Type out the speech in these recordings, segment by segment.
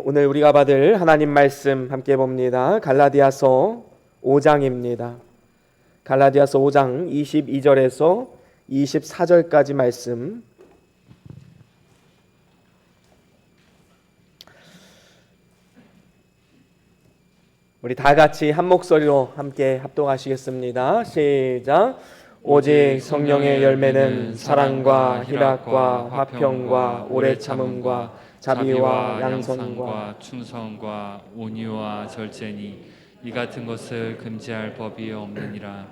오늘 우리가 받을 하나님 말씀 함께 봅니다. 갈라디아서 5장입니다. 갈라디아서 5장 22절에서 24절까지 말씀. 우리 다 같이 한 목소리로 함께 합독하시겠습니다. 시작. 오직 성령의 열매는 사랑과 희락과 화평과 오래 참음과 자비와 양선과 충성과 온유와 절제니 이 같은 것을 금지할 법이 없느니라.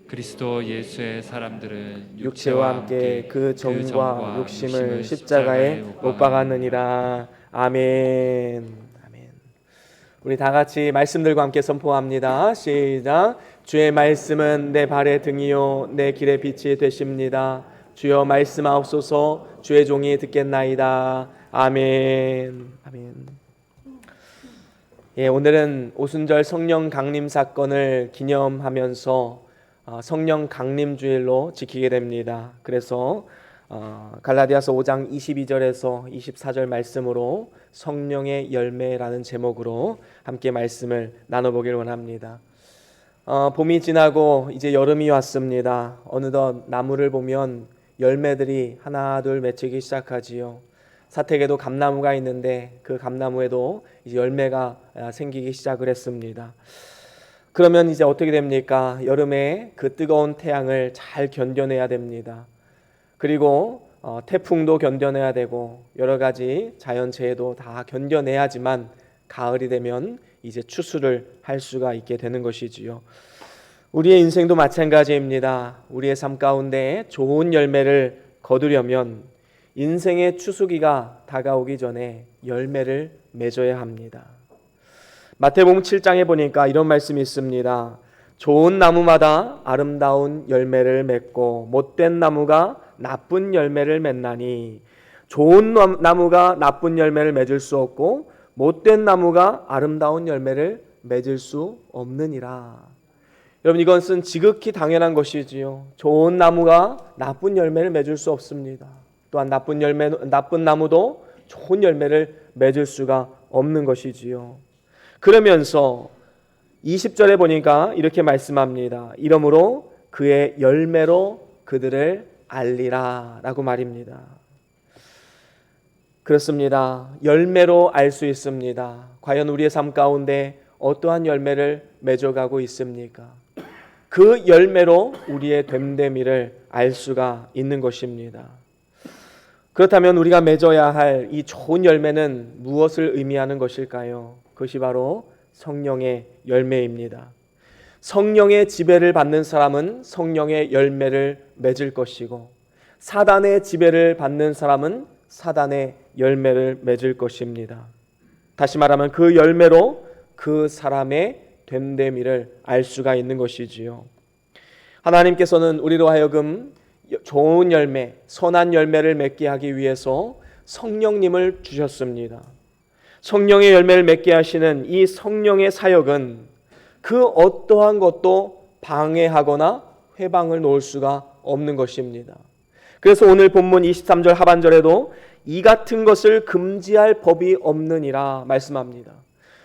그리스도 예수의 사람들은 육체와 함께 그 정과 욕심을 십자가에 못 박았느니라. 아멘. 아멘. 우리 다 같이 말씀들과 함께 선포합니다. 시작. 주의 말씀은 내 발의 등이요 내 길의 빛이 되십니다. 주여 말씀하옵소서. 주의 종이 듣겠나이다. 아멘. 아멘. 예, 오늘은 오순절 성령 강림 사건을 기념하면서 성령 강림 주일로 지키게 됩니다. 그래서 갈라디아서 5장 22절에서 24절 말씀으로 성령의 열매라는 제목으로 함께 말씀을 나눠보길 원합니다. 봄이 지나고 이제 여름이 왔습니다. 어느덧 나무를 보면 열매들이 하나 둘 맺히기 시작하지요. 사택에도 감나무가 있는데 그 감나무에도 이제 열매가 생기기 시작을 했습니다. 그러면 이제 어떻게 됩니까? 여름에 그 뜨거운 태양을 잘 견뎌내야 됩니다. 그리고 태풍도 견뎌내야 되고 여러 가지 자연재해도 다 견뎌내야지만 가을이 되면 이제 추수를 할 수가 있게 되는 것이지요. 우리의 인생도 마찬가지입니다. 우리의 삶 가운데 좋은 열매를 거두려면 인생의 추수기가 다가오기 전에 열매를 맺어야 합니다. 마태복음 7장에 보니까 이런 말씀이 있습니다. 좋은 나무마다 아름다운 열매를 맺고 못된 나무가 나쁜 열매를 맺나니 좋은 나무가 나쁜 열매를 맺을 수 없고 못된 나무가 아름다운 열매를 맺을 수 없느니라. 여러분, 이것은 지극히 당연한 것이지요. 좋은 나무가 나쁜 열매를 맺을 수 없습니다. 또한 나쁜 나무도 좋은 열매를 맺을 수가 없는 것이지요. 그러면서 20절에 보니까 이렇게 말씀합니다. 이러므로 그의 열매로 그들을 알리라 라고 말입니다. 그렇습니다. 열매로 알 수 있습니다. 과연 우리의 삶 가운데 어떠한 열매를 맺어가고 있습니까? 그 열매로 우리의 됨됨이를 알 수가 있는 것입니다. 그렇다면 우리가 맺어야 할 이 좋은 열매는 무엇을 의미하는 것일까요? 그것이 바로 성령의 열매입니다. 성령의 지배를 받는 사람은 성령의 열매를 맺을 것이고 사단의 지배를 받는 사람은 사단의 열매를 맺을 것입니다. 다시 말하면 그 열매로 그 사람의 됨됨이를 알 수가 있는 것이지요. 하나님께서는 우리로 하여금 좋은 열매, 선한 열매를 맺게 하기 위해서 성령님을 주셨습니다. 성령의 열매를 맺게 하시는 이 성령의 사역은 그 어떠한 것도 방해하거나 회방을 놓을 수가 없는 것입니다. 그래서 오늘 본문 23절 하반절에도 이 같은 것을 금지할 법이 없느니라 말씀합니다.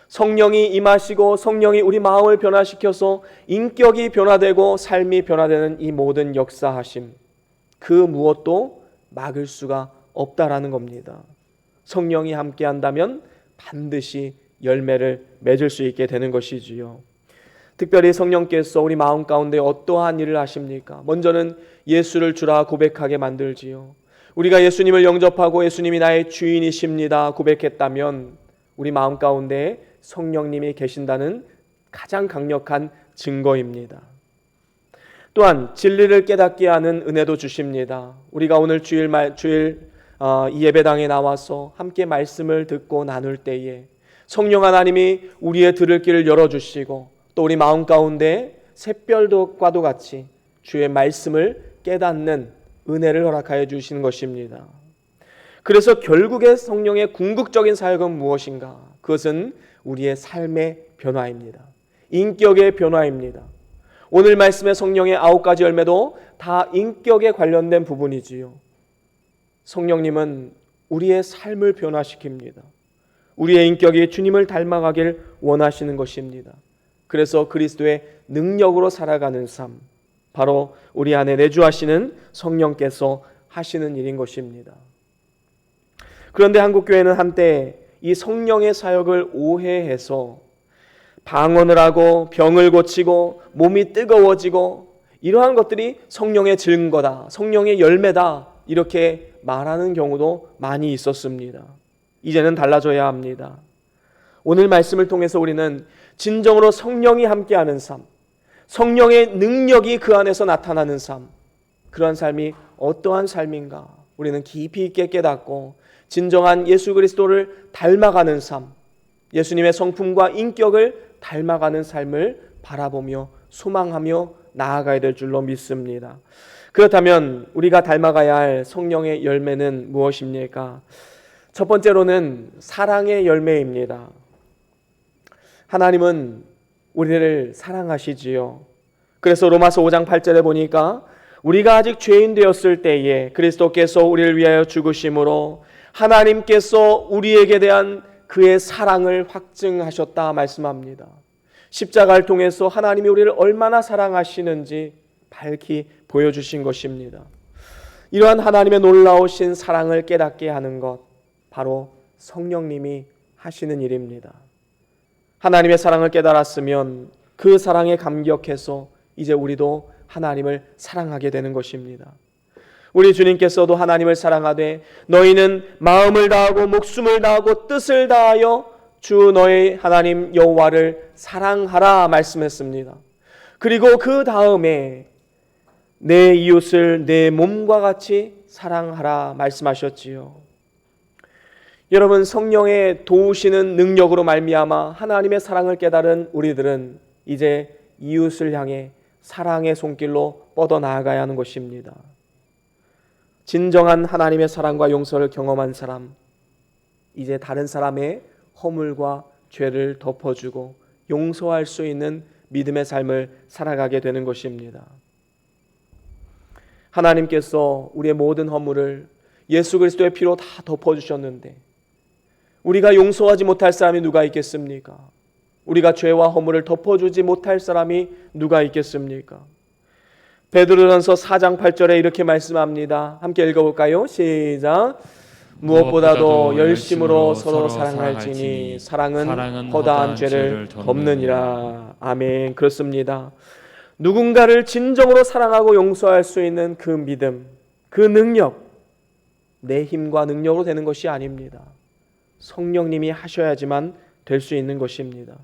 성령이 임하시고 성령이 우리 마음을 변화시켜서 인격이 변화되고 삶이 변화되는 이 모든 역사하심, 그 무엇도 막을 수가 없다라는 겁니다. 성령이 함께 한다면 반드시 열매를 맺을 수 있게 되는 것이지요. 특별히 성령께서 우리 마음 가운데 어떠한 일을 하십니까? 먼저는 예수를 주라 고백하게 만들지요. 우리가 예수님을 영접하고 예수님이 나의 주인이십니다 고백했다면 우리 마음 가운데 성령님이 계신다는 가장 강력한 증거입니다. 또한 진리를 깨닫게 하는 은혜도 주십니다. 우리가 오늘 주일 이 예배당에 나와서 함께 말씀을 듣고 나눌 때에 성령 하나님이 우리의 들을 길을 열어주시고 또 우리 마음 가운데 샛별과도 같이 주의 말씀을 깨닫는 은혜를 허락하여 주시는 것입니다. 그래서 결국에 성령의 궁극적인 사역은 무엇인가? 그것은 우리의 삶의 변화입니다. 인격의 변화입니다. 오늘 말씀의 성령의 9가지 열매도 다 인격에 관련된 부분이지요. 성령님은 우리의 삶을 변화시킵니다. 우리의 인격이 주님을 닮아가길 원하시는 것입니다. 그래서 그리스도의 능력으로 살아가는 삶, 바로 우리 안에 내주하시는 성령께서 하시는 일인 것입니다. 그런데 한국교회는 한때 이 성령의 사역을 오해해서 방언을 하고 병을 고치고 몸이 뜨거워지고 이러한 것들이 성령의 증거다, 성령의 열매다 이렇게 말하는 경우도 많이 있었습니다. 이제는 달라져야 합니다. 오늘 말씀을 통해서 우리는 진정으로 성령이 함께하는 삶, 성령의 능력이 그 안에서 나타나는 삶, 그러한 삶이 어떠한 삶인가 우리는 깊이 있게 깨닫고 진정한 예수 그리스도를 닮아가는 삶, 예수님의 성품과 인격을 닮아가는 삶을 바라보며 소망하며 나아가야 될 줄로 믿습니다. 그렇다면 우리가 닮아가야 할 성령의 열매는 무엇입니까? 첫 번째로는 사랑의 열매입니다. 하나님은 우리를 사랑하시지요. 그래서 로마서 5장 8절에 보니까 우리가 아직 죄인 되었을 때에 그리스도께서 우리를 위하여 죽으심으로 하나님께서 우리에게 대한 그의 사랑을 확증하셨다 말씀합니다. 십자가를 통해서 하나님이 우리를 얼마나 사랑하시는지 밝히 보여주신 것입니다. 이러한 하나님의 놀라우신 사랑을 깨닫게 하는 것, 바로 성령님이 하시는 일입니다. 하나님의 사랑을 깨달았으면 그 사랑에 감격해서 이제 우리도 하나님을 사랑하게 되는 것입니다. 우리 주님께서도 하나님을 사랑하되 너희는 마음을 다하고 목숨을 다하고 뜻을 다하여 주 너희 하나님 여호와를 사랑하라 말씀했습니다. 그리고 그 다음에 내 이웃을 내 몸과 같이 사랑하라 말씀하셨지요. 여러분, 성령의 도우시는 능력으로 말미암아 하나님의 사랑을 깨달은 우리들은 이제 이웃을 향해 사랑의 손길로 뻗어나가야 하는 것입니다. 진정한 하나님의 사랑과 용서를 경험한 사람, 이제 다른 사람의 허물과 죄를 덮어주고 용서할 수 있는 믿음의 삶을 살아가게 되는 것입니다. 하나님께서 우리의 모든 허물을 예수 그리스도의 피로 다 덮어주셨는데 우리가 용서하지 못할 사람이 누가 있겠습니까? 우리가 죄와 허물을 덮어주지 못할 사람이 누가 있겠습니까? 베드로전서 4장 8절에 이렇게 말씀합니다. 함께 읽어볼까요? 시작. 무엇보다도 열심으로 서로 사랑할지니 사랑은 허다한 죄를 덮느니라. 아멘. 그렇습니다. 누군가를 진정으로 사랑하고 용서할 수 있는 그 믿음, 그 능력, 내 힘과 능력으로 되는 것이 아닙니다. 성령님이 하셔야지만 될 수 있는 것입니다.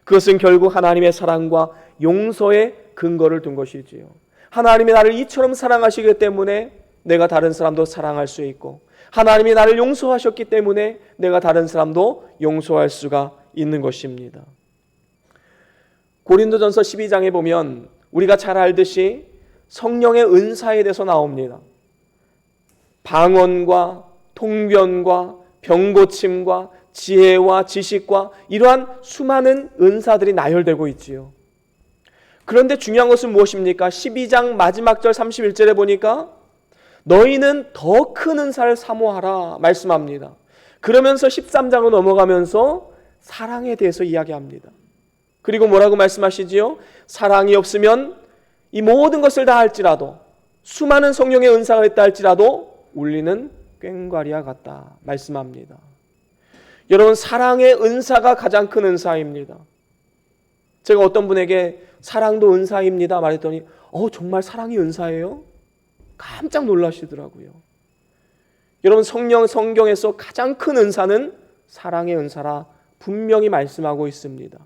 그것은 결국 하나님의 사랑과 용서의 근거를 둔 것이지요. 하나님이 나를 이처럼 사랑하시기 때문에 내가 다른 사람도 사랑할 수 있고, 하나님이 나를 용서하셨기 때문에 내가 다른 사람도 용서할 수가 있는 것입니다. 고린도전서 12장에 보면 우리가 잘 알듯이 성령의 은사에 대해서 나옵니다. 방언과 통변과 병고침과 지혜와 지식과 이러한 수많은 은사들이 나열되고 있지요. 그런데 중요한 것은 무엇입니까? 12장 마지막 절 31절에 보니까 너희는 더 큰 은사를 사모하라 말씀합니다. 그러면서 13장으로 넘어가면서 사랑에 대해서 이야기합니다. 그리고 뭐라고 말씀하시지요? 사랑이 없으면 이 모든 것을 다 할지라도, 수많은 성령의 은사가 있다 할지라도 울리는 꽹과리와 같다 말씀합니다. 여러분, 사랑의 은사가 가장 큰 은사입니다. 제가 어떤 분에게 사랑도 은사입니다 말했더니 정말 사랑이 은사예요? 깜짝 놀라시더라고요. 여러분, 성경에서 가장 큰 은사는 사랑의 은사라 분명히 말씀하고 있습니다.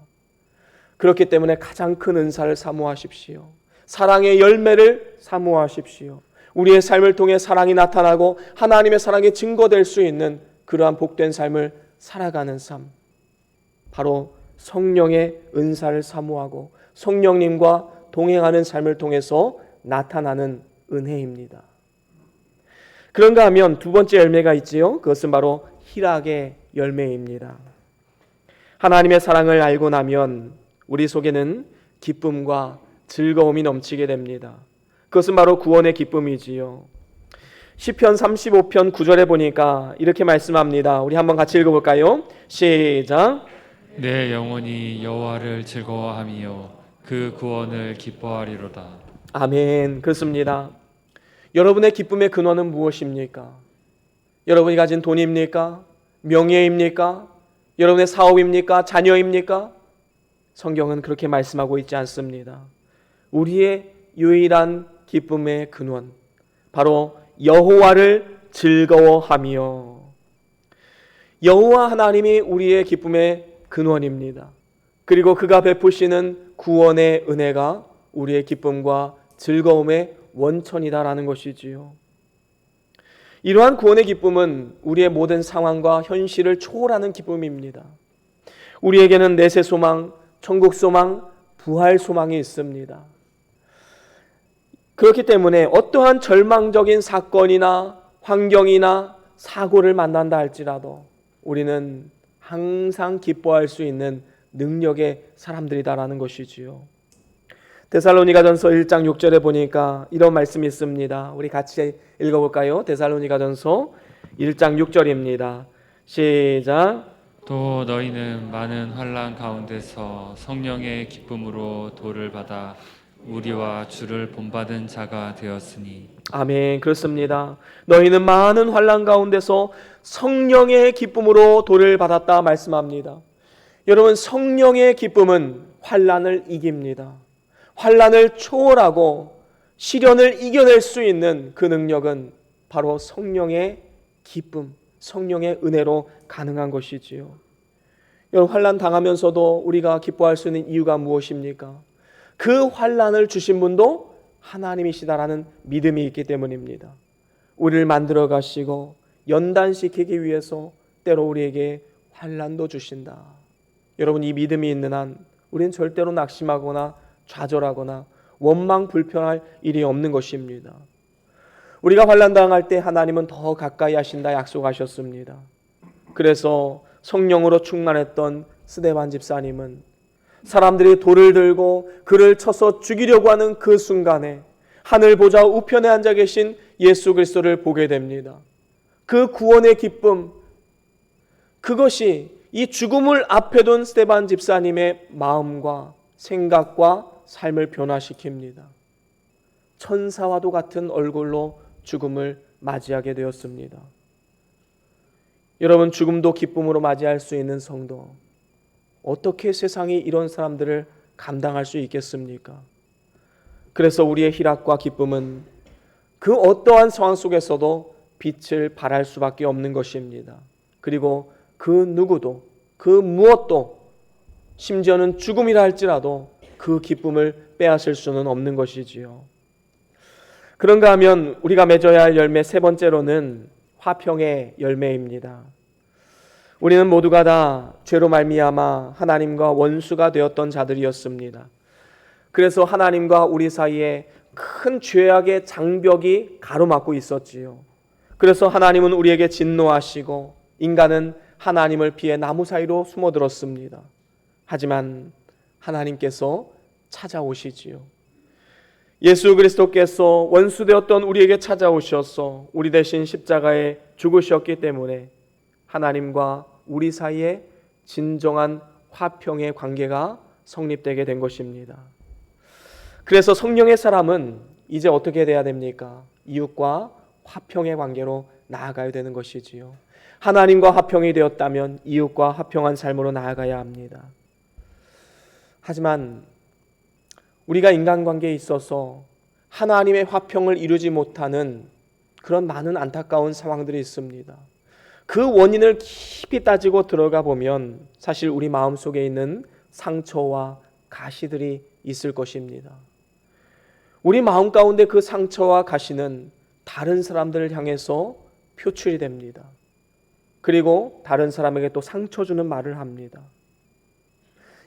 그렇기 때문에 가장 큰 은사를 사모하십시오. 사랑의 열매를 사모하십시오. 우리의 삶을 통해 사랑이 나타나고 하나님의 사랑이 증거될 수 있는 그러한 복된 삶을 살아가는 삶, 바로 성령의 은사를 사모하고 성령님과 동행하는 삶을 통해서 나타나는 은혜입니다. 그런가 하면 두 번째 열매가 있지요. 그것은 바로 희락의 열매입니다. 하나님의 사랑을 알고 나면 우리 속에는 기쁨과 즐거움이 넘치게 됩니다. 그것은 바로 구원의 기쁨이지요. 시편 35편 9절에 보니까 이렇게 말씀합니다. 우리 한번 같이 읽어볼까요? 시작. 내 영혼이 여호와를 즐거워하며 그 구원을 기뻐하리로다. 아멘. 그렇습니다. 여러분의 기쁨의 근원은 무엇입니까? 여러분이 가진 돈입니까? 명예입니까? 여러분의 사업입니까? 자녀입니까? 성경은 그렇게 말씀하고 있지 않습니다. 우리의 유일한 기쁨의 근원, 바로 여호와를 즐거워하며, 여호와 하나님이 우리의 기쁨의 근원입니다. 그리고 그가 베푸시는 구원의 은혜가 우리의 기쁨과 즐거움의 원천이다라는 것이지요. 이러한 구원의 기쁨은 우리의 모든 상황과 현실을 초월하는 기쁨입니다. 우리에게는 내세 소망, 천국 소망, 부활 소망이 있습니다. 그렇기 때문에 어떠한 절망적인 사건이나 환경이나 사고를 만난다 할지라도 우리는 항상 기뻐할 수 있는 능력의 사람들이다라는 것이지요. 데살로니가전서 1장 6절에 보니까 이런 말씀이 있습니다. 우리 같이 읽어볼까요? 데살로니가전서 1장 6절입니다. 시작. 또 너희는 많은 환난 가운데서 성령의 기쁨으로 도를 받아 우리와 주를 본받은 자가 되었으니. 아멘. 그렇습니다. 너희는 많은 환난 가운데서 성령의 기쁨으로 도를 받았다 말씀합니다. 여러분, 성령의 기쁨은 환난을 이깁니다. 환난을 초월하고 시련을 이겨낼 수 있는 그 능력은 바로 성령의 기쁨, 성령의 은혜로 가능한 것이지요. 여러분, 환난 당하면서도 우리가 기뻐할 수 있는 이유가 무엇입니까? 그 환난을 주신 분도 하나님이시다라는 믿음이 있기 때문입니다. 우리를 만들어 가시고 연단시키기 위해서 때로 우리에게 환난도 주신다. 여러분, 이 믿음이 있는 한 우리는 절대로 낙심하거나 좌절하거나 원망 불평할 일이 없는 것입니다. 우리가 환난 당할 때 하나님은 더 가까이 하신다 약속하셨습니다. 그래서 성령으로 충만했던 스데반 집사님은 사람들이 돌을 들고 그를 쳐서 죽이려고 하는 그 순간에 하늘 보좌 우편에 앉아 계신 예수 그리스도를 보게 됩니다. 그 구원의 기쁨, 그것이 이 죽음을 앞에 둔 스데반 집사님의 마음과 생각과 삶을 변화시킵니다. 천사와도 같은 얼굴로 죽음을 맞이하게 되었습니다. 여러분, 죽음도 기쁨으로 맞이할 수 있는 성도, 어떻게 세상이 이런 사람들을 감당할 수 있겠습니까? 그래서 우리의 희락과 기쁨은 그 어떠한 상황 속에서도 빛을 발할 수밖에 없는 것입니다. 그리고 그 누구도, 그 무엇도, 심지어는 죽음이라 할지라도 그 기쁨을 빼앗을 수는 없는 것이지요. 그런가 하면 우리가 맺어야 할 열매 세 번째로는 화평의 열매입니다. 우리는 모두가 다 죄로 말미암아 하나님과 원수가 되었던 자들이었습니다. 그래서 하나님과 우리 사이에 큰 죄악의 장벽이 가로막고 있었지요. 그래서 하나님은 우리에게 진노하시고 인간은 하나님을 피해 나무 사이로 숨어들었습니다. 하지만 하나님께서 찾아오시지요. 예수 그리스도께서 원수되었던 우리에게 찾아오셔서 우리 대신 십자가에 죽으셨기 때문에 하나님과 우리 사이에 진정한 화평의 관계가 성립되게 된 것입니다. 그래서 성령의 사람은 이제 어떻게 돼야 됩니까? 이웃과 화평의 관계로 나아가야 되는 것이지요. 하나님과 화평이 되었다면 이웃과 화평한 삶으로 나아가야 합니다. 하지만 우리가 인간관계에 있어서 하나님의 화평을 이루지 못하는 그런 많은 안타까운 상황들이 있습니다. 그 원인을 깊이 따지고 들어가 보면 사실 우리 마음속에 있는 상처와 가시들이 있을 것입니다. 우리 마음 가운데 그 상처와 가시는 다른 사람들을 향해서 표출이 됩니다. 그리고 다른 사람에게 또 상처 주는 말을 합니다.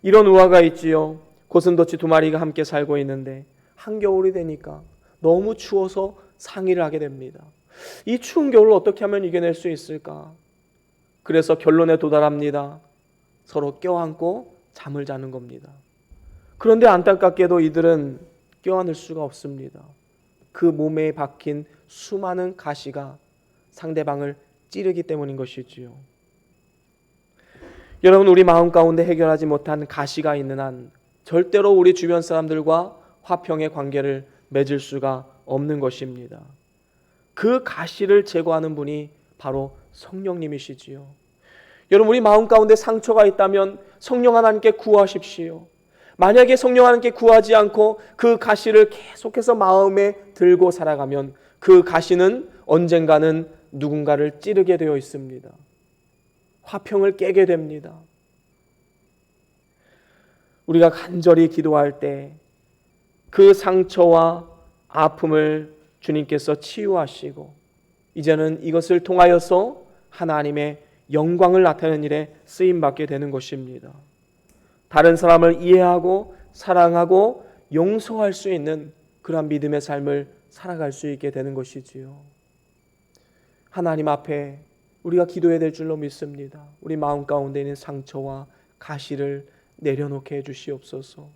이런 우화가 있지요. 고슴도치 두 마리가 함께 살고 있는데 한겨울이 되니까 너무 추워서 상의를 하게 됩니다. 이 추운 겨울을 어떻게 하면 이겨낼 수 있을까? 그래서 결론에 도달합니다. 서로 껴안고 잠을 자는 겁니다. 그런데 안타깝게도 이들은 껴안을 수가 없습니다. 그 몸에 박힌 수많은 가시가 상대방을 찌르기 때문인 것이지요. 여러분, 우리 마음 가운데 해결하지 못한 가시가 있는 한 절대로 우리 주변 사람들과 화평의 관계를 맺을 수가 없는 것입니다. 그 가시를 제거하는 분이 바로 성령님이시지요. 여러분, 우리 마음 가운데 상처가 있다면 성령 하나님께 구하십시오. 만약에 성령 하나님께 구하지 않고 그 가시를 계속해서 마음에 들고 살아가면 그 가시는 언젠가는 누군가를 찌르게 되어 있습니다. 화평을 깨게 됩니다. 우리가 간절히 기도할 때 그 상처와 아픔을 주님께서 치유하시고 이제는 이것을 통하여서 하나님의 영광을 나타내는 일에 쓰임받게 되는 것입니다. 다른 사람을 이해하고 사랑하고 용서할 수 있는 그러한 믿음의 삶을 살아갈 수 있게 되는 것이지요. 하나님 앞에 우리가 기도해야 될 줄로 믿습니다. 우리 마음 가운데 있는 상처와 가시를 내려놓게 해주시옵소서.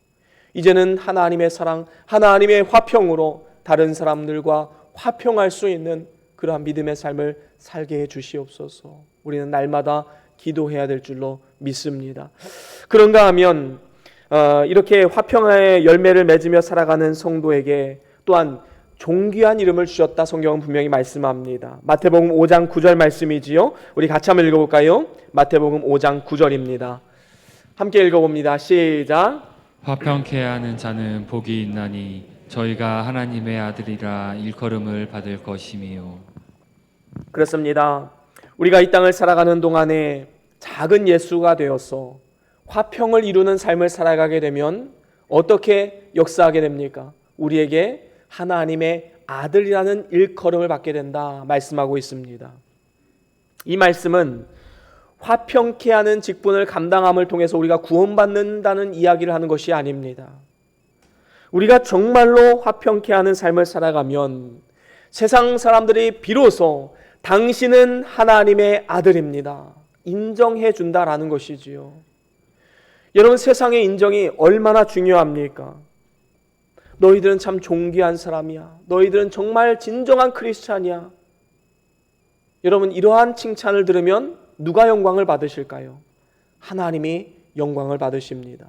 이제는 하나님의 사랑, 하나님의 화평으로 다른 사람들과 화평할 수 있는 그러한 믿음의 삶을 살게 해주시옵소서. 우리는 날마다 기도해야 될 줄로 믿습니다. 그런가 하면 이렇게 화평의 열매를 맺으며 살아가는 성도에게 또한 존귀한 이름을 주셨다 성경은 분명히 말씀합니다. 마태복음 5장 9절 말씀이지요. 우리 같이 한번 읽어볼까요? 마태복음 5장 9절입니다. 함께 읽어봅니다. 시작. 화평케 하는 자는 복이 있나니 저희가 하나님의 아들이라 일컬음을 받을 것이미요. 그렇습니다. 우리가 이 땅을 살아가는 동안에 작은 예수가 되어서 화평을 이루는 삶을 살아가게 되면 어떻게 역사하게 됩니까? 우리에게 하나님의 아들이라는 일컬음을 받게 된다 말씀하고 있습니다. 이 말씀은 화평케 하는 직분을 감당함을 통해서 우리가 구원받는다는 이야기를 하는 것이 아닙니다. 우리가 정말로 화평케 하는 삶을 살아가면 세상 사람들이 비로소 당신은 하나님의 아들입니다. 인정해 준다라는 것이지요. 여러분, 세상의 인정이 얼마나 중요합니까? 너희들은 참 존귀한 사람이야. 너희들은 정말 진정한 크리스찬이야. 여러분, 이러한 칭찬을 들으면 누가 영광을 받으실까요? 하나님이 영광을 받으십니다.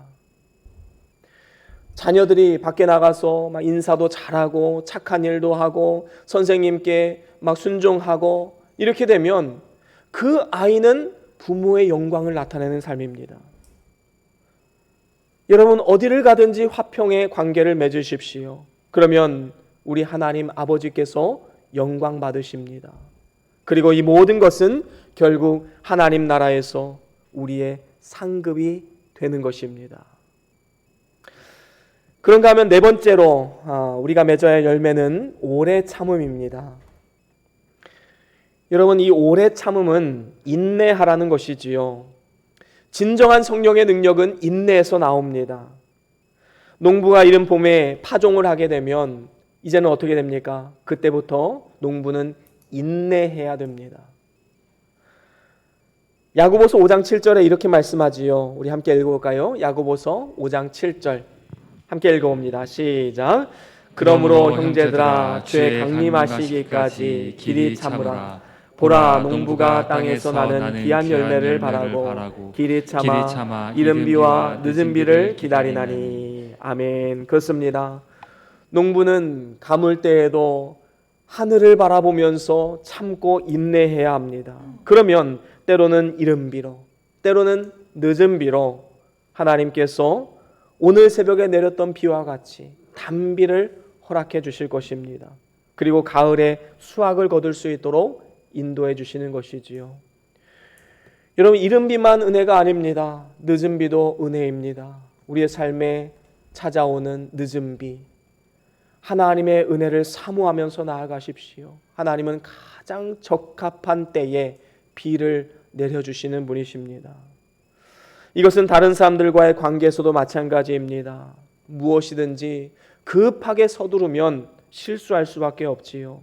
자녀들이 밖에 나가서 막 인사도 잘하고 착한 일도 하고 선생님께 막 순종하고 이렇게 되면 그 아이는 부모의 영광을 나타내는 삶입니다. 여러분, 어디를 가든지 화평의 관계를 맺으십시오. 그러면 우리 하나님 아버지께서 영광 받으십니다. 그리고 이 모든 것은 결국 하나님 나라에서 우리의 상급이 되는 것입니다. 그런가 하면 네 번째로 우리가 맺어야 할 열매는 오래 참음입니다. 여러분, 이 오래 참음은 인내하라는 것이지요. 진정한 성령의 능력은 인내에서 나옵니다. 농부가 이른 봄에 파종을 하게 되면 이제는 어떻게 됩니까? 그때부터 농부는 인내해야 됩니다. 야고보서 5장 7절에 이렇게 말씀하지요. 우리 함께 읽어볼까요? 야고보서 5장 7절 함께 읽어봅니다. 시작. 그러므로 형제들아 주의 강림하시기까지 길이 참으라. 보라, 농부가 땅에서 나는 귀한 열매를 바라고 길이 참아 이른 비와 늦은 비를 기다리나니. 아멘. 그렇습니다. 농부는 가물 때에도 하늘을 바라보면서 참고 인내해야 합니다. 그러면 때로는 이른 비로, 때로는 늦은 비로 하나님께서 오늘 새벽에 내렸던 비와 같이 단비를 허락해 주실 것입니다. 그리고 가을에 수확을 거둘 수 있도록 인도해 주시는 것이지요. 여러분, 이른 비만 은혜가 아닙니다. 늦은 비도 은혜입니다. 우리의 삶에 찾아오는 늦은 비, 하나님의 은혜를 사모하면서 나아가십시오. 하나님은 가장 적합한 때에 비를 내려주시는 분이십니다. 이것은 다른 사람들과의 관계에서도 마찬가지입니다. 무엇이든지 급하게 서두르면 실수할 수밖에 없지요.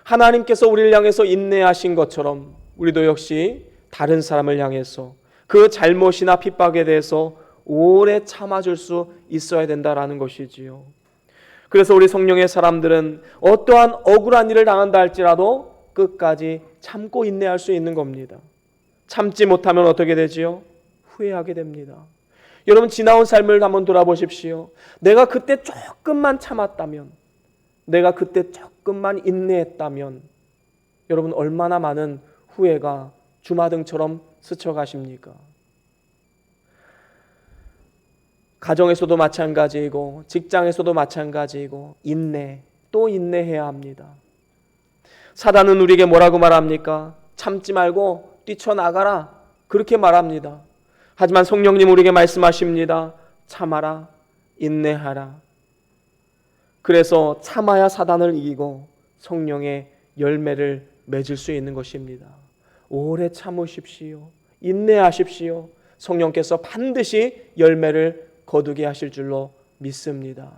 하나님께서 우리를 향해서 인내하신 것처럼 우리도 역시 다른 사람을 향해서 그 잘못이나 핍박에 대해서 오래 참아줄 수 있어야 된다라는 것이지요. 그래서 우리 성령의 사람들은 어떠한 억울한 일을 당한다 할지라도 끝까지 참고 인내할 수 있는 겁니다. 참지 못하면 어떻게 되지요? 후회하게 됩니다. 여러분, 지나온 삶을 한번 돌아보십시오. 내가 그때 조금만 참았다면, 내가 그때 조금만 인내했다면 여러분, 얼마나 많은 후회가 주마등처럼 스쳐가십니까? 가정에서도 마찬가지이고 직장에서도 마찬가지이고 인내, 또 인내해야 합니다. 사단은 우리에게 뭐라고 말합니까? 참지 말고 뛰쳐나가라, 그렇게 말합니다. 하지만 성령님 우리에게 말씀하십니다. 참아라, 인내하라. 그래서 참아야 사단을 이기고 성령의 열매를 맺을 수 있는 것입니다. 오래 참으십시오. 인내하십시오. 성령께서 반드시 열매를 거두게 하실 줄로 믿습니다.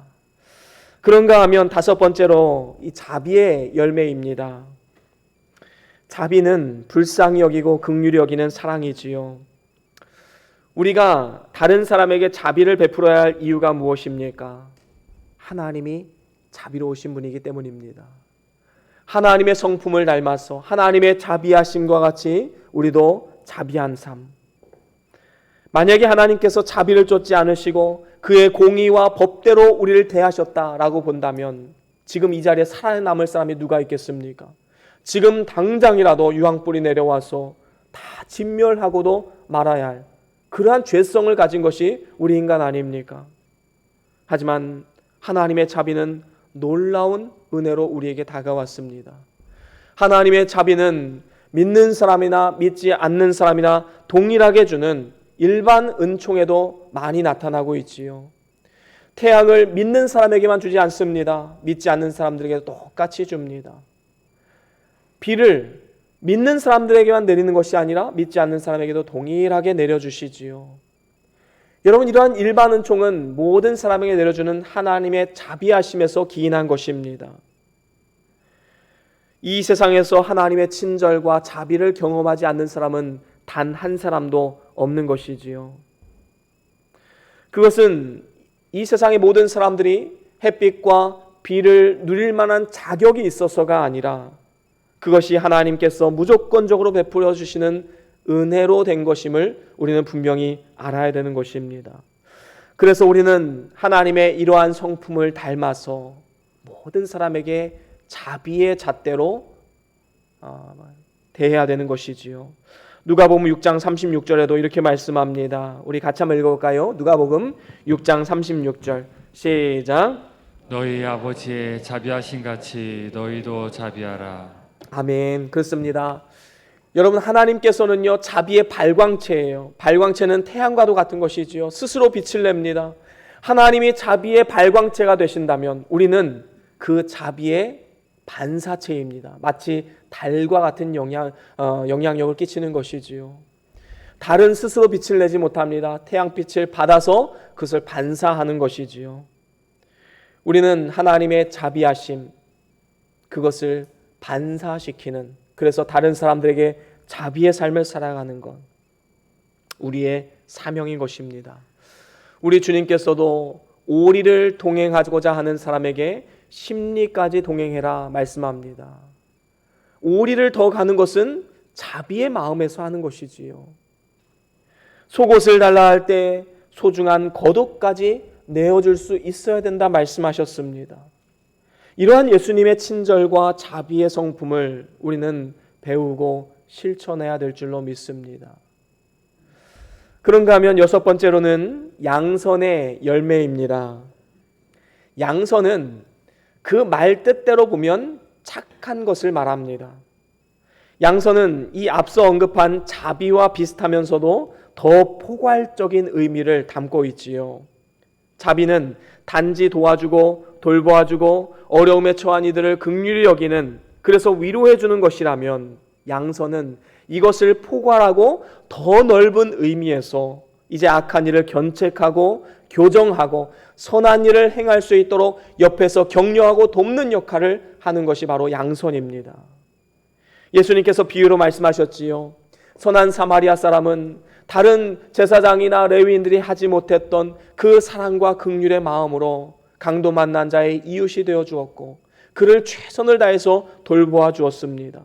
그런가 하면 다섯 번째로 이 자비의 열매입니다. 자비는 불쌍히 여기고 긍휼히 여기는 사랑이지요. 우리가 다른 사람에게 자비를 베풀어야 할 이유가 무엇입니까? 하나님이 자비로우신 분이기 때문입니다. 하나님의 성품을 닮아서 하나님의 자비하심과 같이 우리도 자비한 삶. 만약에 하나님께서 자비를 쫓지 않으시고 그의 공의와 법대로 우리를 대하셨다라고 본다면 지금 이 자리에 살아남을 사람이 누가 있겠습니까? 지금 당장이라도 유황불이 내려와서 다 진멸하고도 말아야 할 그러한 죄성을 가진 것이 우리 인간 아닙니까? 하지만 하나님의 자비는 놀라운 은혜로 우리에게 다가왔습니다. 하나님의 자비는 믿는 사람이나 믿지 않는 사람이나 동일하게 주는 일반 은총에도 많이 나타나고 있지요. 태양을 믿는 사람에게만 주지 않습니다. 믿지 않는 사람들에게도 똑같이 줍니다. 비를 믿는 사람들에게만 내리는 것이 아니라 믿지 않는 사람에게도 동일하게 내려주시지요. 여러분, 이러한 일반 은총은 모든 사람에게 내려주는 하나님의 자비하심에서 기인한 것입니다. 이 세상에서 하나님의 친절과 자비를 경험하지 않는 사람은 단 한 사람도 없는 것이지요. 그것은 이 세상의 모든 사람들이 햇빛과 비를 누릴 만한 자격이 있어서가 아니라 그것이 하나님께서 무조건적으로 베풀어 주시는 은혜로 된 것임을 우리는 분명히 알아야 되는 것입니다. 그래서 우리는 하나님의 이러한 성품을 닮아서 모든 사람에게 자비의 잣대로 대해야 되는 것이지요. 누가복음 6장 36절에도 이렇게 말씀합니다. 우리 같이 한번 읽어볼까요? 누가복음 6장 36절 시작. 너희 아버지의 자비하신 같이 너희도 자비하라. 아멘. 그렇습니다. 여러분, 하나님께서는요 자비의 발광체예요. 발광체는 태양과도 같은 것이지요. 스스로 빛을 냅니다. 하나님이 자비의 발광체가 되신다면 우리는 그 자비의 반사체입니다. 마치 달과 같은 영향력을 끼치는 것이지요. 달은 스스로 빛을 내지 못합니다. 태양빛을 받아서 그것을 반사하는 것이지요. 우리는 하나님의 자비하심, 그것을 반사시키는, 그래서 다른 사람들에게 자비의 삶을 살아가는 것, 우리의 사명인 것입니다. 우리 주님께서도 오리를 동행하고자 하는 사람에게 십리까지 동행해라 말씀합니다. 오리를 더 가는 것은 자비의 마음에서 하는 것이지요. 속옷을 달라 할 때 소중한 겉옷까지 내어줄 수 있어야 된다 말씀하셨습니다. 이러한 예수님의 친절과 자비의 성품을 우리는 배우고 실천해야 될 줄로 믿습니다. 그런가 하면 여섯 번째로는 양선의 열매입니다. 양선은 그 말 뜻대로 보면 착한 것을 말합니다. 양선은 이 앞서 언급한 자비와 비슷하면서도 더 포괄적인 의미를 담고 있지요. 자비는 단지 도와주고 돌보아주고 어려움에 처한 이들을 긍휼히 여기는, 그래서 위로해 주는 것이라면 양선은 이것을 포괄하고 더 넓은 의미에서 이제 악한 일을 견책하고 교정하고 선한 일을 행할 수 있도록 옆에서 격려하고 돕는 역할을 하는 것이 바로 양선입니다. 예수님께서 비유로 말씀하셨지요. 선한 사마리아 사람은 다른 제사장이나 레위인들이 하지 못했던 그 사랑과 긍휼의 마음으로 강도 만난 자의 이웃이 되어 주었고 그를 최선을 다해서 돌보아 주었습니다.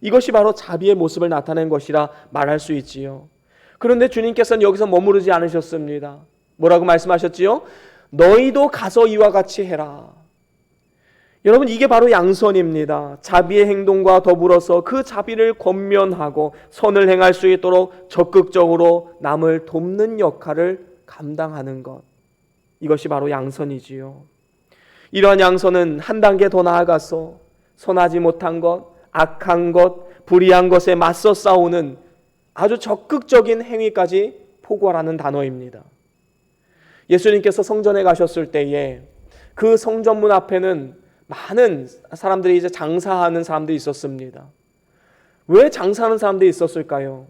이것이 바로 자비의 모습을 나타낸 것이라 말할 수 있지요. 그런데 주님께서는 여기서 머무르지 않으셨습니다. 뭐라고 말씀하셨지요? 너희도 가서 이와 같이 해라. 여러분, 이게 바로 양선입니다. 자비의 행동과 더불어서 그 자비를 권면하고 선을 행할 수 있도록 적극적으로 남을 돕는 역할을 감당하는 것. 이것이 바로 양선이지요. 이러한 양선은 한 단계 더 나아가서 선하지 못한 것, 악한 것, 불의한 것에 맞서 싸우는 아주 적극적인 행위까지 포괄하는 단어입니다. 예수님께서 성전에 가셨을 때에 그 성전문 앞에는 많은 사람들이 이제 장사하는 사람들이 있었습니다. 왜 장사하는 사람들이 있었을까요?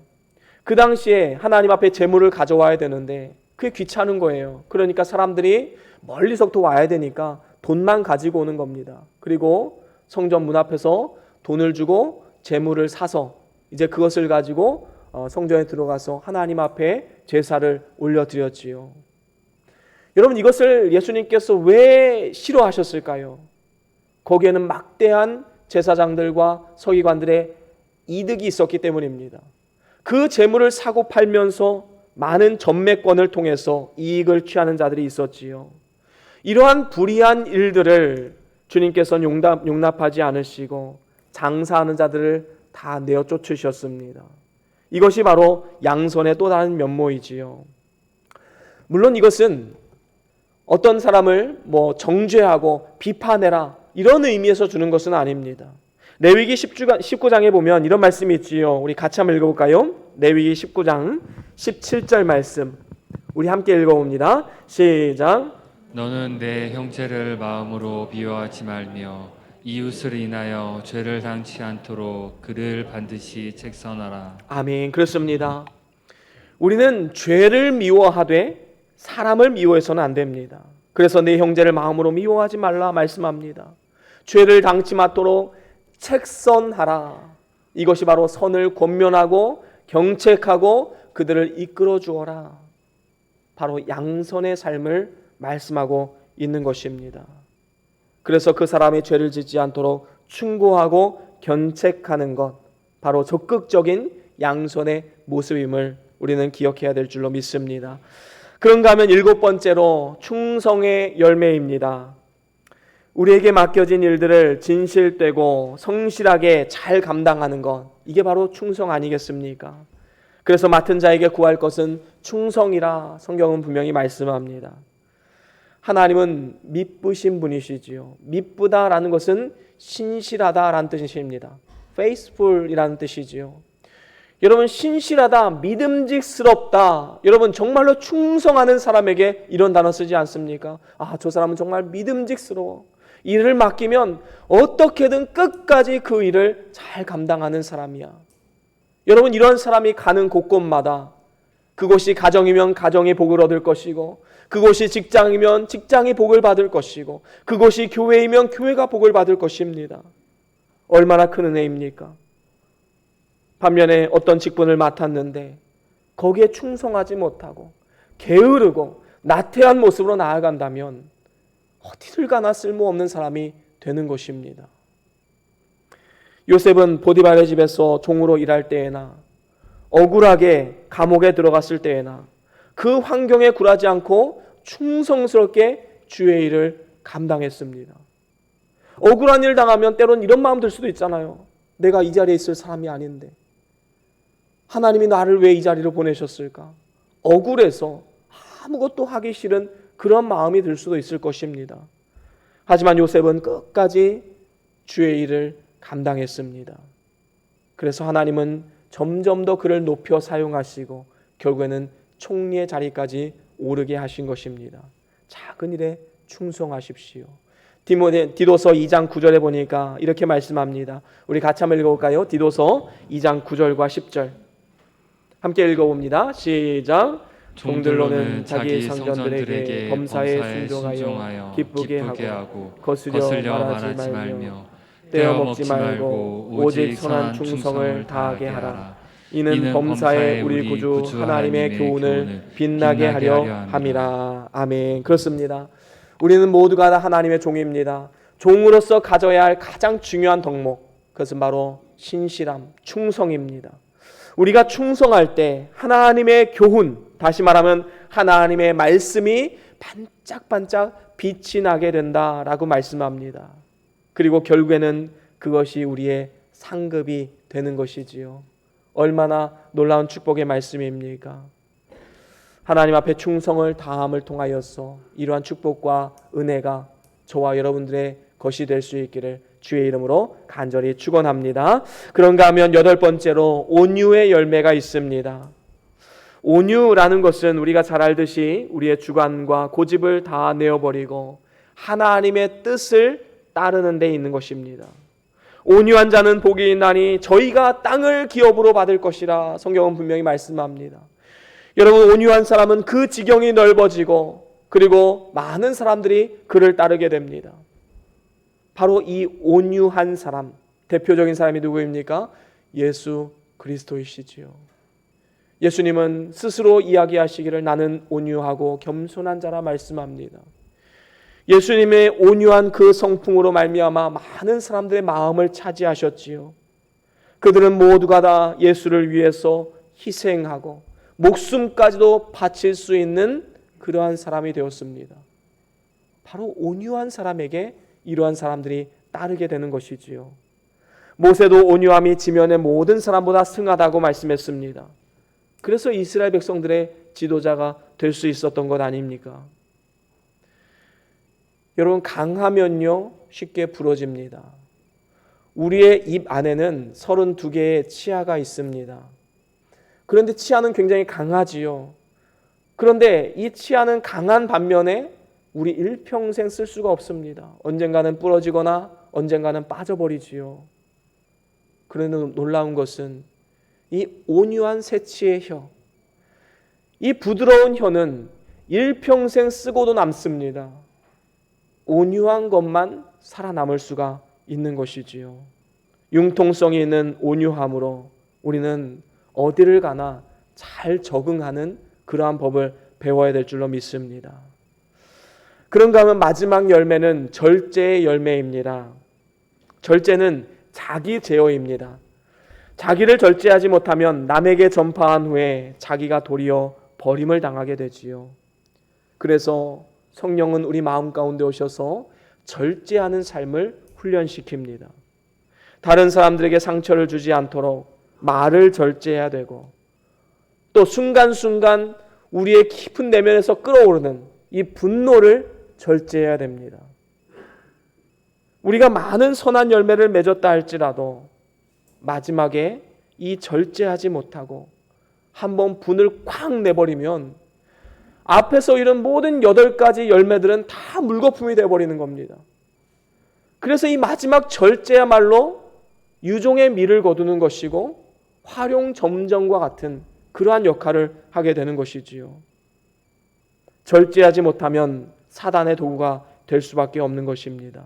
그 당시에 하나님 앞에 제물을 가져와야 되는데 그게 귀찮은 거예요. 그러니까 사람들이 멀리서부터 와야 되니까 돈만 가지고 오는 겁니다. 그리고 성전 문 앞에서 돈을 주고 제물을 사서 이제 그것을 가지고 성전에 들어가서 하나님 앞에 제사를 올려드렸지요. 여러분, 이것을 예수님께서 왜 싫어하셨을까요? 거기에는 막대한 제사장들과 서기관들의 이득이 있었기 때문입니다. 그 재물을 사고 팔면서 많은 전매권을 통해서 이익을 취하는 자들이 있었지요. 이러한 불의한 일들을 주님께서는 용납하지 않으시고 장사하는 자들을 다 내어 쫓으셨습니다. 이것이 바로 양선의 또 다른 면모이지요. 물론 이것은 어떤 사람을 정죄하고 비판해라 이런 의미에서 주는 것은 아닙니다. 레위기 19장에 보면 이런 말씀이 있지요. 우리 같이 한번 읽어볼까요? 레위기 19장 17절 말씀 우리 함께 읽어봅니다. 시작. 너는 내 형제를 마음으로 미워하지 말며 이웃을 인하여 죄를 당치 않도록 그를 반드시 책선하라. 아멘. 그렇습니다. 우리는 죄를 미워하되 사람을 미워해서는 안 됩니다. 그래서 내 형제를 마음으로 미워하지 말라 말씀합니다. 죄를 당치 않도록 책선하라. 이것이 바로 선을 권면하고 경책하고 그들을 이끌어 주어라. 바로 양선의 삶을 말씀하고 있는 것입니다. 그래서 그 사람이 죄를 짓지 않도록 충고하고 견책하는 것, 바로 적극적인 양선의 모습임을 우리는 기억해야 될 줄로 믿습니다. 그런가 하면 7번째로 충성의 열매입니다. 우리에게 맡겨진 일들을 진실되고 성실하게 잘 감당하는 것, 이게 바로 충성 아니겠습니까? 그래서 맡은 자에게 구할 것은 충성이라 성경은 분명히 말씀합니다. 하나님은 미쁘신 분이시지요. 미쁘다라는 것은 신실하다라는 뜻입니다. faithful이라는 뜻이지요. 여러분, 신실하다, 믿음직스럽다. 여러분, 정말로 충성하는 사람에게 이런 단어 쓰지 않습니까? 저 사람은 정말 믿음직스러워. 일을 맡기면 어떻게든 끝까지 그 일을 잘 감당하는 사람이야. 여러분, 이런 사람이 가는 곳곳마다 그곳이 가정이면 가정이 복을 얻을 것이고, 그곳이 직장이면 직장이 복을 받을 것이고, 그곳이 교회이면 교회가 복을 받을 것입니다. 얼마나 큰 은혜입니까? 반면에 어떤 직분을 맡았는데 거기에 충성하지 못하고 게으르고 나태한 모습으로 나아간다면 어디를 가나 쓸모없는 사람이 되는 것입니다. 요셉은 보디발의 집에서 종으로 일할 때에나 억울하게 감옥에 들어갔을 때에나 그 환경에 굴하지 않고 충성스럽게 주의 일을 감당했습니다. 억울한 일 당하면 때론 이런 마음 들 수도 있잖아요. 내가 이 자리에 있을 사람이 아닌데 하나님이 나를 왜 이 자리로 보내셨을까? 억울해서 아무것도 하기 싫은 그런 마음이 들 수도 있을 것입니다. 하지만 요셉은 끝까지 주의 일을 감당했습니다. 그래서 하나님은 점점 더 그를 높여 사용하시고 결국에는 총리의 자리까지 오르게 하신 것입니다. 작은 일에 충성하십시오. 디도서 2장 9절에 보니까 이렇게 말씀합니다. 우리 같이 한번 읽어볼까요? 디도서 2장 9절과 10절 함께 읽어봅니다. 시작. 종들로는 자기 성전들에게 범사에 순종하여 기쁘게 하고 거스려 말하지 말며 떼어 먹지 말고 오직 선한 충성을 다하게 하라. 이는 범사에 우리 구주 하나님의 교훈을 빛나게 하려 함이라. 아멘. 그렇습니다. 우리는 모두가 다 하나님의 종입니다. 종으로서 가져야 할 가장 중요한 덕목, 그것은 바로 신실함, 충성입니다. 우리가 충성할 때 하나님의 교훈, 다시 말하면 하나님의 말씀이 반짝반짝 빛이 나게 된다라고 말씀합니다. 그리고 결국에는 그것이 우리의 상급이 되는 것이지요. 얼마나 놀라운 축복의 말씀입니까? 하나님 앞에 충성을 다함을 통하여서 이러한 축복과 은혜가 저와 여러분들의 것이 될 수 있기를 주의 이름으로 간절히 축원합니다. 그런가 하면 여덟 번째로 온유의 열매가 있습니다. 온유라는 것은 우리가 잘 알듯이 우리의 주관과 고집을 다 내어버리고 하나님의 뜻을 따르는 데 있는 것입니다. 온유한 자는 복이 있나니 저희가 땅을 기업으로 받을 것이라 성경은 분명히 말씀합니다. 여러분, 온유한 사람은 그 지경이 넓어지고 그리고 많은 사람들이 그를 따르게 됩니다. 바로 이 온유한 사람, 대표적인 사람이 누구입니까? 예수 그리스도이시지요. 예수님은 스스로 이야기하시기를 나는 온유하고 겸손한 자라 말씀합니다. 예수님의 온유한 그 성품으로 말미암아 많은 사람들의 마음을 차지하셨지요. 그들은 모두가 다 예수를 위해서 희생하고 목숨까지도 바칠 수 있는 그러한 사람이 되었습니다. 바로 온유한 사람에게 이러한 사람들이 따르게 되는 것이지요. 모세도 온유함이 지면의 모든 사람보다 승하다고 말씀했습니다. 그래서 이스라엘 백성들의 지도자가 될 수 있었던 것 아닙니까? 여러분, 강하면요 쉽게 부러집니다. 우리의 입 안에는 32개의 치아가 있습니다. 그런데 치아는 굉장히 강하지요. 그런데 이 치아는 강한 반면에 우리 일평생 쓸 수가 없습니다. 언젠가는 부러지거나 언젠가는 빠져버리지요. 그런데 놀라운 것은 이 온유한 새치의 혀, 이 부드러운 혀는 일평생 쓰고도 남습니다. 온유한 것만 살아남을 수가 있는 것이지요. 융통성이 있는 온유함으로 우리는 어디를 가나 잘 적응하는 그러한 법을 배워야 될 줄로 믿습니다. 그런가 하면 마지막 열매는 절제의 열매입니다. 절제는 자기 제어입니다. 자기를 절제하지 못하면 남에게 전파한 후에 자기가 도리어 버림을 당하게 되지요. 그래서 성령은 우리 마음 가운데 오셔서 절제하는 삶을 훈련시킵니다. 다른 사람들에게 상처를 주지 않도록 말을 절제해야 되고 또 순간순간 우리의 깊은 내면에서 끓어오르는 이 분노를 절제해야 됩니다. 우리가 많은 선한 열매를 맺었다 할지라도 마지막에 이 절제하지 못하고 한번 분을 콱 내버리면 앞에서 이런 모든 8가지 열매들은 다 물거품이 되어버리는 겁니다. 그래서 이 마지막 절제야말로 유종의 미를 거두는 것이고 활용점정과 같은 그러한 역할을 하게 되는 것이지요. 절제하지 못하면 사단의 도구가 될 수밖에 없는 것입니다.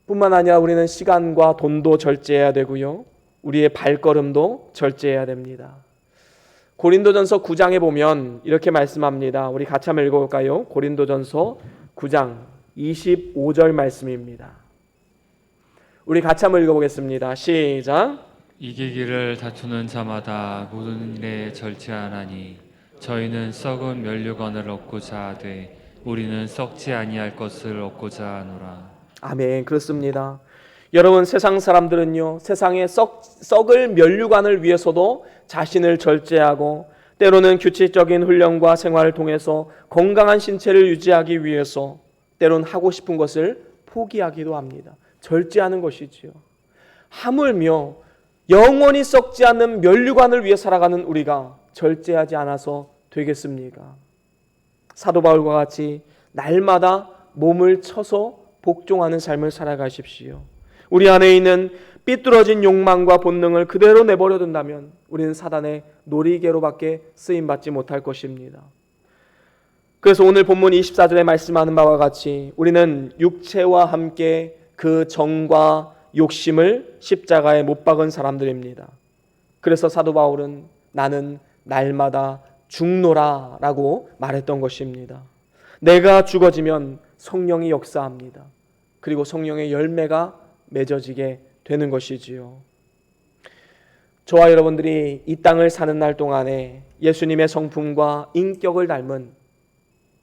뿐만 아니라 우리는 시간과 돈도 절제해야 되고요. 우리의 발걸음도 절제해야 됩니다. 고린도전서 9장에 보면 이렇게 말씀합니다. 우리 같이 한번 읽어볼까요? 고린도전서 9장 25절 말씀입니다. 우리 같이 한번 읽어보겠습니다. 시작. 이기기를 다투는 자마다 모든 일에 절제하나니 저희는 썩은 면류관을 얻고자 하되 우리는 썩지 아니할 것을 얻고자 하노라. 아멘. 그렇습니다. 여러분, 세상 사람들은요 세상의 썩을 면류관을 위해서도 자신을 절제하고 때로는 규칙적인 훈련과 생활을 통해서 건강한 신체를 유지하기 위해서 때로는 하고 싶은 것을 포기하기도 합니다. 절제하는 것이지요. 하물며 영원히 썩지 않는 면류관을 위해 살아가는 우리가 절제하지 않아서 되겠습니까? 사도 바울과 같이 날마다 몸을 쳐서 복종하는 삶을 살아가십시오. 우리 안에 있는 삐뚤어진 욕망과 본능을 그대로 내버려 둔다면 우리는 사단의 놀이개로밖에 쓰임받지 못할 것입니다. 그래서 오늘 본문 24절에 말씀하는 바와 같이 우리는 육체와 함께 그 정과 욕심을 십자가에 못 박은 사람들입니다. 그래서 사도 바울은 나는 날마다 죽노라 라고 말했던 것입니다. 내가 죽어지면 성령이 역사합니다. 그리고 성령의 열매가 맺어지게 되는 것이지요. 저와 여러분들이 이 땅을 사는 날 동안에 예수님의 성품과 인격을 닮은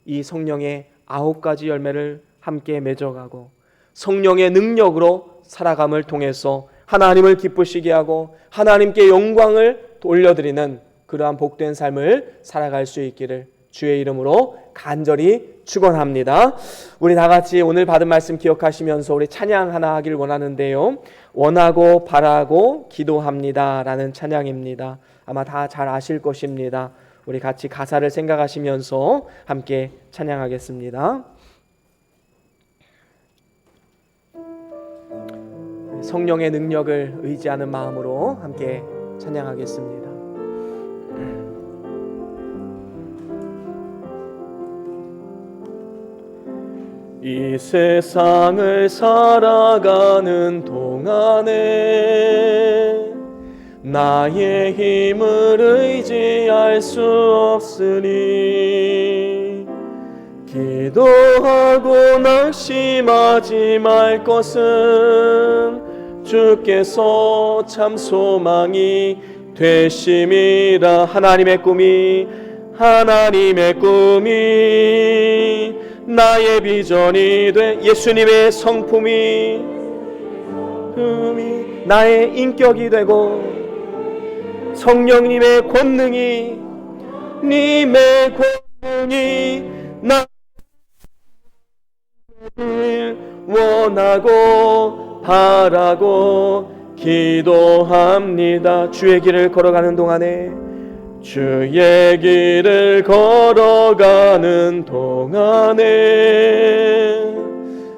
이 성령의 9가지 열매를 함께 맺어가고 성령의 능력으로 살아감을 통해서 하나님을 기쁘시게 하고 하나님께 영광을 돌려드리는 그러한 복된 삶을 살아갈 수 있기를 주의 이름으로 간절히 축원합니다. 우리 다 같이 오늘 받은 말씀 기억하시면서 우리 찬양 하나 하길 원하는데요. 원하고 바라고 기도합니다 라는 찬양입니다. 아마 다 잘 아실 것입니다. 우리 같이 가사를 생각하시면서 함께 찬양하겠습니다. 성령의 능력을 의지하는 마음으로 함께 찬양하겠습니다. 이 세상을 살아가는 동안에 나의 힘을 의지할 수 없으니 기도하고 낙심하지 말 것은 주께서 참 소망이 되심이라. 하나님의 꿈이 나의 비전이 돼 예수님의 성품이 나의 인격이 되고 성령님의 권능이 나를 원하고 바라고 기도합니다. 주의 길을 걸어가는 동안에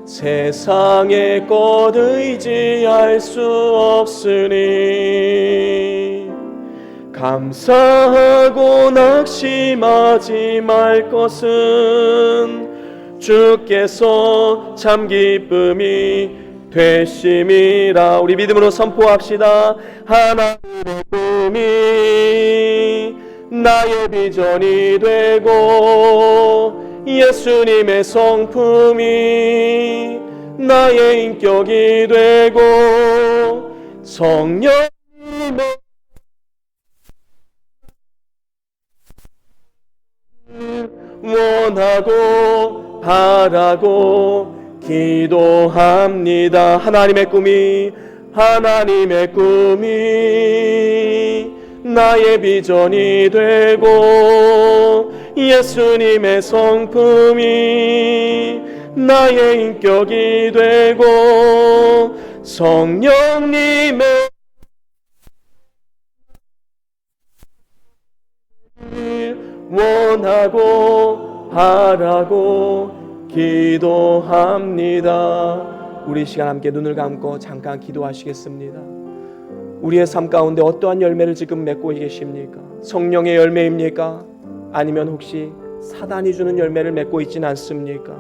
세상의 것 의지할 수 없으니 감사하고 낙심하지 말 것은 주께서 참 기쁨이 되심이라. 우리 믿음으로 선포합시다. 하나님의 꿈이 나의 비전이 되고 예수님의 성품이 나의 인격이 되고 성령님의 원하고 바라고 기도합니다. 하나님의 꿈이 나의 비전이 되고 예수님의 성품이 나의 인격이 되고 성령님의 원하고 바라고 기도합니다. 우리 시간 함께 눈을 감고 잠깐 기도하시겠습니다. 우리의 삶 가운데 어떠한 열매를 지금 맺고 계십니까? 성령의 열매입니까? 아니면 혹시 사단이 주는 열매를 맺고 있지는 않습니까?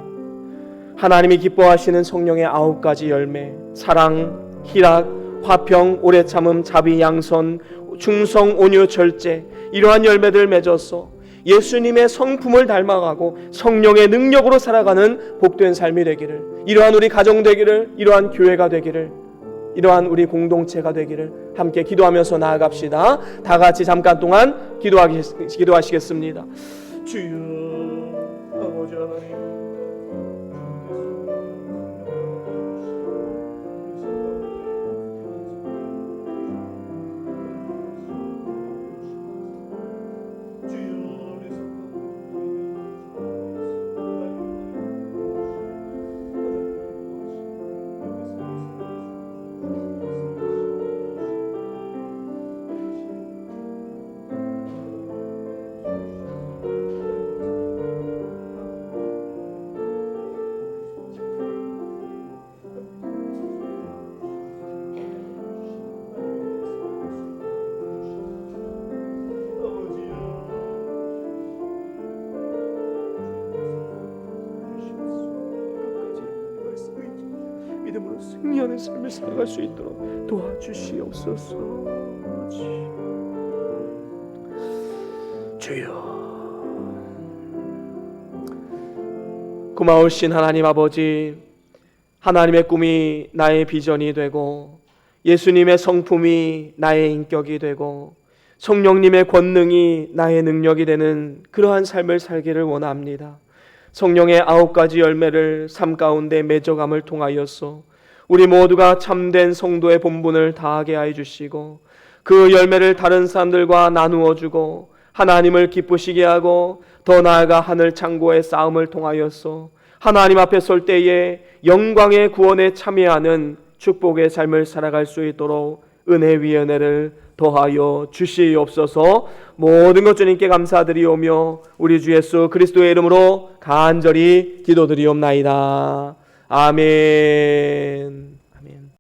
하나님이 기뻐하시는 성령의 9가지 열매, 사랑, 희락, 화평, 오래 참음, 자비, 양선, 충성, 온유, 절제, 이러한 열매들을 맺어서 예수님의 성품을 닮아가고 성령의 능력으로 살아가는 복된 삶이 되기를, 이러한 우리 가정 되기를, 이러한 교회가 되기를, 이러한 우리 공동체가 되기를 함께 기도하면서 나아갑시다. 다 같이 잠깐 동안 기도하시겠습니다. 주여 아버지 하나님, 믿음으로 승리하는 삶을 살아갈 수 있도록 도와주시옵소서. 주여 고마우신 하나님 아버지, 하나님의 꿈이 나의 비전이 되고 예수님의 성품이 나의 인격이 되고 성령님의 권능이 나의 능력이 되는 그러한 삶을 살기를 원합니다. 성령의 9가지 열매를 삶 가운데 맺어감을 통하여서 우리 모두가 참된 성도의 본분을 다하게 하여 주시고 그 열매를 다른 사람들과 나누어 주고 하나님을 기쁘시게 하고 더 나아가 하늘 창고의 싸움을 통하여서 하나님 앞에 설 때에 영광의 구원에 참여하는 축복의 삶을 살아갈 수 있도록 은혜 위에 은혜를 더하여 주시옵소서. 모든 것 주님께 감사드리오며 우리 주 예수 그리스도의 이름으로 간절히 기도드리옵나이다. 아멘.